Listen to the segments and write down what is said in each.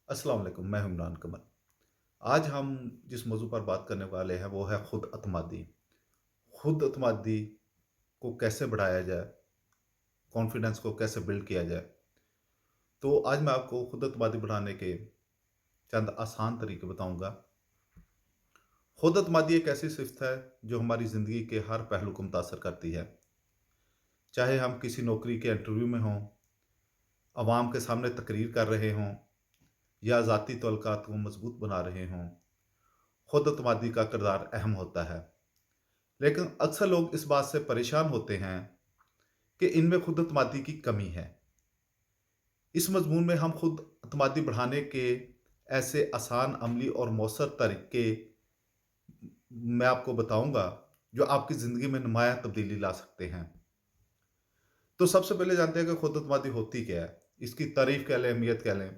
अस्सलाम वालेकुम। मैं हूं इमरान कमर। आज हम जिस मौजू पर बात करने वाले हैं वो है खुद अतमादी। खुद अतमादी को कैसे बढ़ाया जाए, कॉन्फिडेंस को कैसे बिल्ड किया जाए। तो आज मैं आपको खुद अतमादी बढ़ाने के चंद आसान तरीके बताऊंगा। खुद अतमादी एक ऐसी सिफ्त है जो हमारी ज़िंदगी के हर पहलू को मुतासर करती है। चाहे हम किसी नौकरी के इंटरव्यू में हों, आवाम के सामने तकरीर कर रहे हों या ज़ाती तल्लुकात को मजबूत बना रहे हों, खुद अतमादी का किरदार अहम होता है। लेकिन अक्सर लोग इस बात से परेशान होते हैं कि इनमें खुद अतमादी की कमी है। इस मजमून में हम खुद अतमादी बढ़ाने के ऐसे आसान, अमली और मौसर तरीके मैं आपको बताऊंगा जो आपकी ज़िंदगी में नुमायाँ तब्दीली ला सकते हैं। तो सबसे पहले जानते हैं कि खुद अतमादी होती क्या है, इसकी तारीफ कह लें, अहमियत कह लें।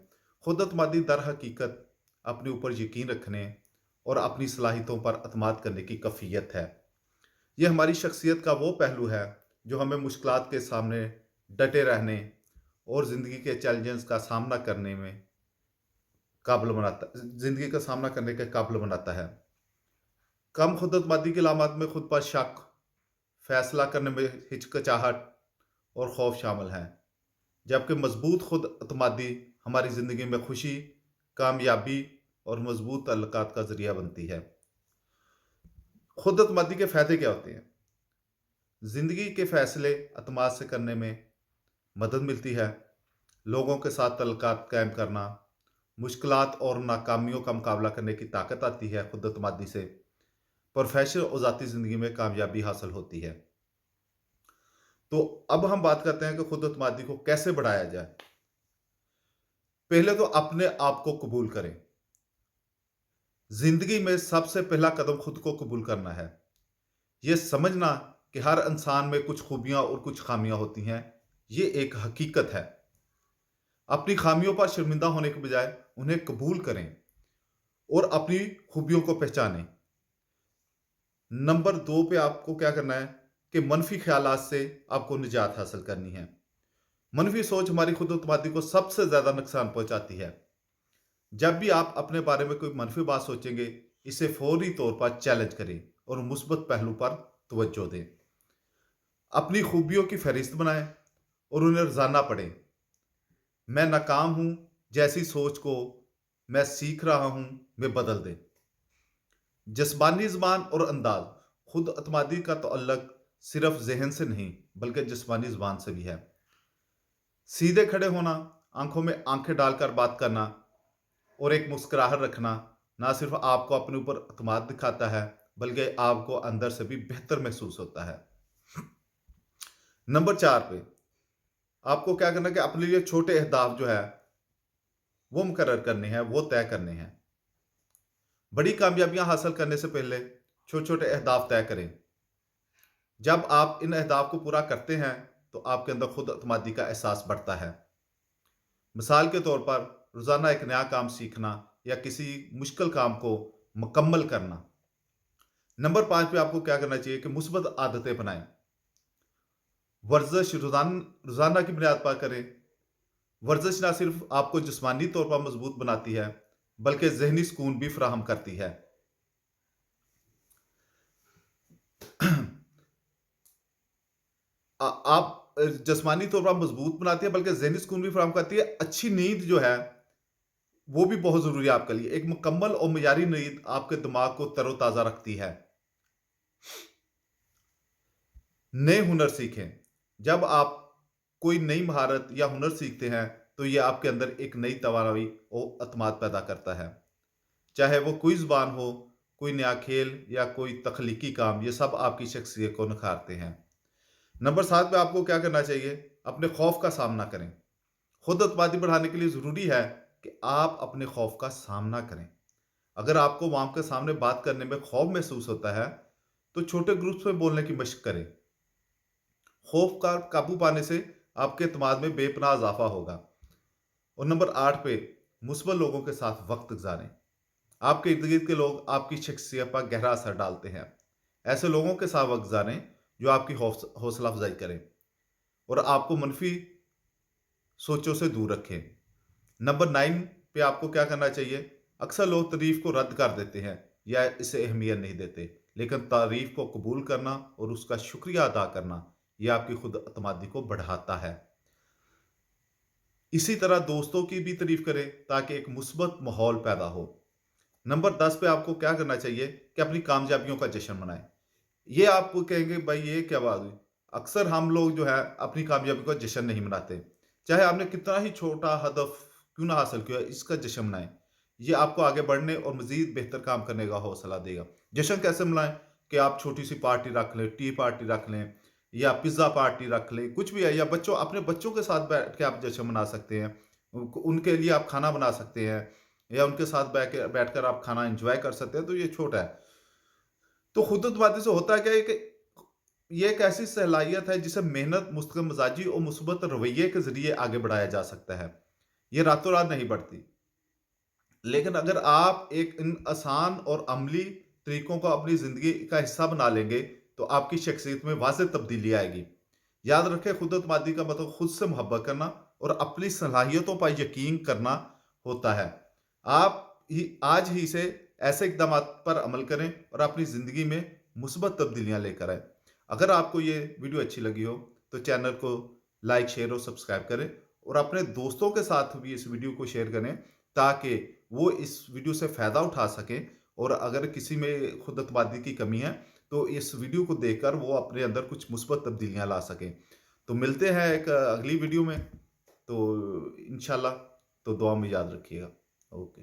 खुद अतमादी दर हकीकत अपने ऊपर यकीन रखने और अपनी सलाहियतों पर अतमाद करने की कैफियत है। ये हमारी शख्सियत का वो पहलू है जो हमें मुश्किलात के सामने डटे रहने और ज़िंदगी के चैलेंजेस का सामना करने में काबिल बनाता ज़िंदगी का सामना करने के काबिल बनाता है। कम खुदतमादी की अलामत में खुद पर शक, फैसला करने में हिचकिचाहट और खौफ शामिल हैं, जबकि मजबूत खुद अतमादी हमारी ज़िंदगी में खुशी, कामयाबी और मजबूत ताल्लुकात का ज़रिया बनती है। खुद अतमादी के फ़ायदे क्या होते हैं? ज़िंदगी के फ़ैसले अतमाद से करने में मदद मिलती है। लोगों के साथ तल्लुकात कायम करना, मुश्किलात और नाकामियों का मुकाबला करने की ताकत आती है खुद अतमादी से। प्रोफेशनल और ज़ाती ज़िंदगी में कामयाबी हासिल होती है। तो अब हम बात करते हैं कि खुद अतमादी को कैसे बढ़ाया जाए। पहले तो अपने आप को कबूल करें। ज़िंदगी में सबसे पहला कदम खुद को कबूल करना है। ये समझना कि हर इंसान में कुछ खूबियाँ और कुछ खामियाँ होती हैं, ये एक हकीकत है। अपनी खामियों पर शर्मिंदा होने के बजाय उन्हें कबूल करें और अपनी खूबियों को पहचानें। नंबर 2 पे आपको क्या करना है कि मनफी ख्यालात से आपको निजात हासिल करनी है। मनफी सोच हमारी खुद एतमादी को सबसे ज़्यादा नुकसान पहुंचाती है। जब भी आप अपने बारे में कोई मनफी बात सोचेंगे, इसे फौरी तौर पर चैलेंज करें और मुस्बत पहलू पर तवज्जो दें। अपनी खूबियों की फहरिस्त बनाएं और उन्हें रोज़ाना पढ़ें। मैं नाकाम हूं जैसी सोच को मैं सीख रहा हूं में बदल दें। जिस्मानी ज़बान और अंदाज, खुद अतमादी का तअल्लुक सिर्फ जहन से नहीं बल्कि जिस्मानी ज़बान से भी है। सीधे खड़े होना, आंखों में आंखें डालकर बात करना और एक मुस्कुराहट रखना ना सिर्फ आपको अपने ऊपर अतमाद दिखाता है बल्कि आपको अंदर से भी बेहतर महसूस होता है। नंबर 4 पे आपको क्या करना है कि अपने लिए छोटे अहदाफ जो है वो मुकर्रर करने हैं, वो तय करने हैं। बड़ी कामयाबियां हासिल करने से पहले छोटे छोटे अहदाफ तय करें। जब आप इन अहदाफ को पूरा करते हैं तो आपके अंदर खुद अतमादी का एहसास बढ़ता है। मिसाल के तौर पर रोज़ाना एक नया काम सीखना या किसी मुश्किल काम को मुकम्मल करना। नंबर 5 पे आपको क्या करना चाहिए कि मुस्बत आदतें बनाएं। वर्जिश रोज़ाना की बुनियाद पर करें। वर्जिश ना सिर्फ आपको जिस्मानी तौर पर मजबूत बनाती है बल्कि जहनी सुकून भी फराहम करती है। आप जिस्मानी तौर पर मजबूत बनाती है बल्कि ज़हनी सुकून भी फराहम करती है। अच्छी नींद जो है वो भी बहुत ज़रूरी है आपके लिए। एक मुकम्मल और मयारी नींद आपके दिमाग को तरोताज़ा रखती है। नए हुनर सीखें। जब आप कोई नई महारत या हुनर सीखते हैं तो ये आपके अंदर एक नई तवानाई और अतमाद पैदा करता है। चाहे वो कोई ज़ुबान हो, कोई नया खेल या कोई तख्लीकी काम, ये सब आपकी शख्सियत को निखारते हैं। नंबर 7 पे आपको क्या करना चाहिए? अपने खौफ का सामना करें। खुद एतमादी बढ़ाने के लिए ज़रूरी है कि आप अपने खौफ का सामना करें। अगर आपको अवाम के सामने बात करने में खौफ महसूस होता है तो छोटे ग्रुप्स में बोलने की मशक करें। खौफ का काबू पाने से आपके एतमाद में बेपनाह इजाफा होगा। और नंबर 8 पे मुस्बत लोगों के साथ वक्त गुजारें। आपके इर्द गिर्द के लोग आपकी शख्सियत पर गहरा असर डालते हैं। ऐसे लोगों के साथ वक्त गुजारें जो आपकी हौसला अफजाई करें और आपको मनफी सोचों से दूर रखें। नंबर 9 पे आपको क्या करना चाहिए? अक्सर लोग तारीफ को रद्द कर देते हैं या इसे अहमियत नहीं देते, लेकिन तारीफ को कबूल करना और उसका शुक्रिया अदा करना, यह आपकी खुद अतमादी को बढ़ाता है। इसी तरह दोस्तों की भी तारीफ करें ताकि एक मुस्बत माहौल पैदा हो। नंबर 10 पे आपको क्या करना चाहिए कि अपनी कामयाबियों का जश्न मनाएं। ये आपको कहेंगे भाई ये क्या बात हुई? अक्सर हम लोग जो है अपनी कामयाबी का जश्न नहीं मनाते। चाहे आपने कितना ही छोटा हदफ क्यों ना हासिल किया, इसका जश्न मनाएं। ये आपको आगे बढ़ने और मजीद बेहतर काम करने का हौसला देगा। जश्न कैसे मनाएं? कि आप छोटी सी पार्टी रख लें, टी पार्टी रख लें या पिज्ज़ा पार्टी रख लें, कुछ भी है, या बच्चों अपने बच्चों के साथ बैठ के आप जश्न मना सकते हैं। उनके लिए आप खाना बना सकते हैं या उनके साथ बैठकर आप खाना एंजॉय कर सकते हैं, तो ये छोटा है। तो खुदतवादी से होता है क्या है कि ये एक ऐसी सलाहियत है जिसे मेहनत, मुस्तकिल मिजाजी और मुस्बत रवैये के जरिए आगे बढ़ाया जा सकता है। ये रातों रात नहीं बढ़ती। लेकिन अगर आप एक इन आसान और अमली तरीकों को अपनी ज़िंदगी का हिस्सा बना लेंगे, तो आपकी शख्सियत में वाज़ेह तब्दीली आएगी। याद रखें, खुद-एतमादी का मतलब खुद से मोहब्बत करना और अपनी सलाहियतों पर यकीन करना होता है। आप ही आज ही से ऐसे इक़दामात पर अमल करें और अपनी ज़िंदगी में मुस्बत तब्दीलियाँ लेकर आएँ। अगर आपको ये वीडियो अच्छी लगी हो, तो चैनल को लाइक, शेयर और सब्सक्राइब करें और अपने दोस्तों के साथ भी इस वीडियो को शेयर करें, ताकि वो इस वीडियो से फ़ायदा उठा सकें। और अगर किसी में खुद-एतमादी की कमी है, तो इस वीडियो को देखकर वो अपने अंदर कुछ मुस्बत तब्दीलियाँ ला सकें। तो मिलते हैं एक अगली वीडियो में, तो इंशाल्लाह, तो दुआ में याद रखिएगा। ओके।